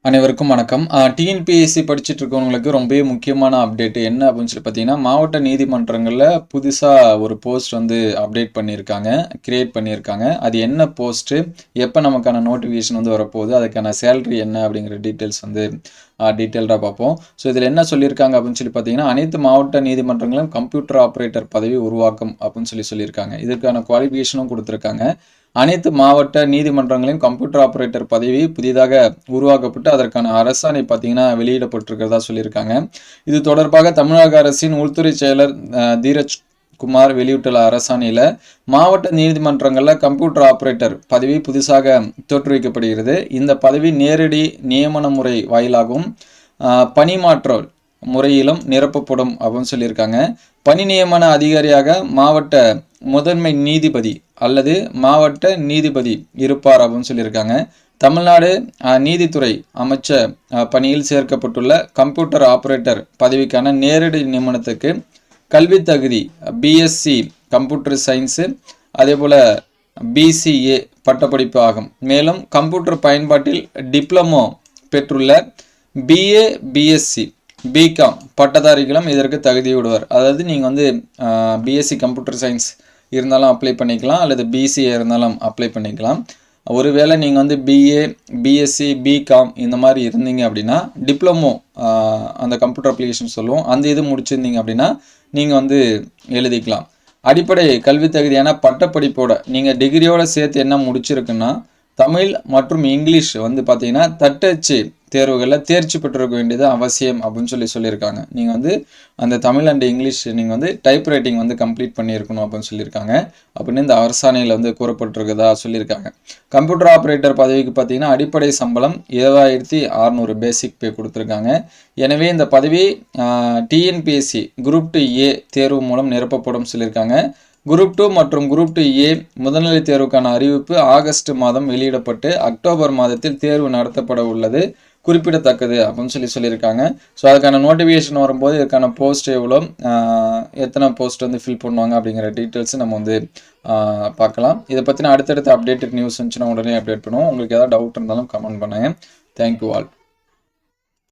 அனைவருக்கும் வணக்கம். டிஎன்பிஎஸ்சி படிச்சுட்டு இருக்கவங்களுக்கு ரொம்பவே முக்கியமான அப்டேட் என்ன அப்படின்னு சொல்லி பார்த்தீங்கன்னா, மாவட்ட நீதிமன்றங்களில் புதுசாக ஒரு போஸ்ட் வந்து அப்டேட் பண்ணியிருக்காங்க, கிரியேட் பண்ணியிருக்காங்க. அது என்ன போஸ்ட்டு, எப்போ நமக்கான நோட்டிஃபிகேஷன் வந்து வரப்போகுது, அதுக்கான சேலரி என்ன அப்படிங்கிற டீட்டெயில்ஸ் வந்து டீட்டெயில்டாக பார்ப்போம். ஸோ இதில் என்ன சொல்லியிருக்காங்க அப்படின்னு சொல்லி பார்த்தீங்கன்னா, அனைத்து மாவட்ட நீதிமன்றங்களும் கம்ப்யூட்டர் ஆப்ரேட்டர் பதவி உருவாக்கும் அப்படின்னு சொல்லியிருக்காங்க. இதற்கான குவாலிஃபிகேஷனும் கொடுத்துருக்காங்க. அனைத்து மாவட்ட நீதிமன்றங்களையும் கம்ப்யூட்டர் ஆப்ரேட்டர் பதவி புதிதாக உருவாக்கப்பட்டு அதற்கான அரசாணை பார்த்தீங்கன்னா வெளியிடப்பட்டிருக்கிறதா சொல்லியிருக்காங்க. இது தொடர்பாக தமிழக அரசின் உள்துறை செயலர் தீரஜ் குமார் வெளியிட்டுள்ள அரசாணையில் மாவட்ட நீதிமன்றங்களில் கம்ப்யூட்டர் ஆப்ரேட்டர் பதவி புதுசாக தோற்றுவிக்கப்படுகிறது. இந்த பதவி நேரடி நியமன முறை வாயிலாகவும் பணிமாற்ற முறையிலும் நிரப்பப்படும் அப்படின்னு சொல்லியிருக்காங்க. பணி நியமன அதிகாரியாக மாவட்ட முதன்மை நீதிபதி அல்லது மாவட்ட நீதிபதி இருப்பார் அப்படின்னு சொல்லியிருக்காங்க. தமிழ்நாடு நீதித்துறை அமைச்சர் பணியில் சேர்க்கப்பட்டுள்ள கம்ப்யூட்டர் ஆப்ரேட்டர் பதவிக்கான நேரடி நியமனத்துக்கு கல்வி தகுதி பிஎஸ்சி கம்ப்யூட்டர் சயின்ஸு அதே போல் பிசிஏ பட்டப்படிப்பு ஆகும். மேலும் கம்ப்யூட்டர் பயன்பாட்டில் டிப்ளமோ பெற்றுள்ள பிஏ பிஎஸ்சி பிகாம் பட்டதாரிகளும் இதற்கு தகுதி விடுவார். அதாவது நீங்கள் வந்து பிஎஸ்சி கம்ப்யூட்டர் சயின்ஸ் இருந்தாலும் அப்ளை பண்ணிக்கலாம், அல்லது பிசிஏ இருந்தாலும் அப்ளை பண்ணிக்கலாம். ஒருவேளை நீங்கள் வந்து பிஏ பிஎஸ்சி பிகாம் இந்த மாதிரி இருந்தீங்க அப்படின்னா டிப்ளமோ அந்த கம்ப்யூட்டர் அப்ளிகேஷன் சொல்லுவோம், அந்த இது முடிச்சிருந்தீங்க அப்படின்னா நீங்கள் வந்து எழுதிக்கலாம். அடிப்படை கல்வி தகுதியான பட்டப்படிப்போட நீங்கள் டிகிரியோடு சேர்த்து என்ன முடிச்சிருக்குன்னா தமிழ் மற்றும் இங்கிலீஷ் வந்து பார்த்தீங்கன்னா தட்டச்சு தேர்வுகளில் தேர்ச்சி பெற்றிருக்க வேண்டியது அவசியம் அப்படின்னு சொல்லியிருக்காங்க. நீங்கள் வந்து அந்த தமிழ் அண்ட் இங்கிலீஷ் நீங்கள் வந்து டைப் ரைட்டிங் வந்து கம்ப்ளீட் பண்ணியிருக்கணும் அப்படின்னு சொல்லியிருக்காங்க. அப்படின்னு இந்த அரசாணையில் வந்து கூறப்பட்டிருக்கதா சொல்லியிருக்காங்க. கம்ப்யூட்டர் ஆப்ரேட்டர் பதவிக்கு பார்த்தீங்கன்னா அடிப்படை சம்பளம் 7600 பேசிக் பே கொடுத்துருக்காங்க. எனவே இந்த பதவி டிஎன்பிஎஸ்சி குரூப் 2A தேர்வு மூலம் நிரப்பப்படும் சொல்லியிருக்காங்க. குரூப் 2 மற்றும் குரூப் 2A முதல்நிலை தேர்வுக்கான அறிவிப்பு ஆகஸ்ட் மாதம் வெளியிடப்பட்டு அக்டோபர் மாதத்தில் தேர்வு நடத்தப்பட உள்ளது குறிப்பிடத்தக்கது அப்படின்னு சொல்லியிருக்காங்க. ஸோ அதுக்கான நோட்டிஃபிகேஷன் வரும்போது இதுக்கான போஸ்ட் எவ்வளோ, எத்தனை போஸ்ட் வந்து ஃபில் பண்ணுவாங்க அப்படிங்கிற டீட்டெயில்ஸ் நம்ம வந்து பார்க்கலாம். இதை பற்றின அடுத்தடுத்த அப்டேட்டட் நியூஸ் இருந்துச்சுன்னா உடனே அப்டேட் பண்ணுவோம். உங்களுக்கு ஏதாவது டவுட் இருந்தாலும் கமெண்ட் பண்ணுங்கள். Thank you all.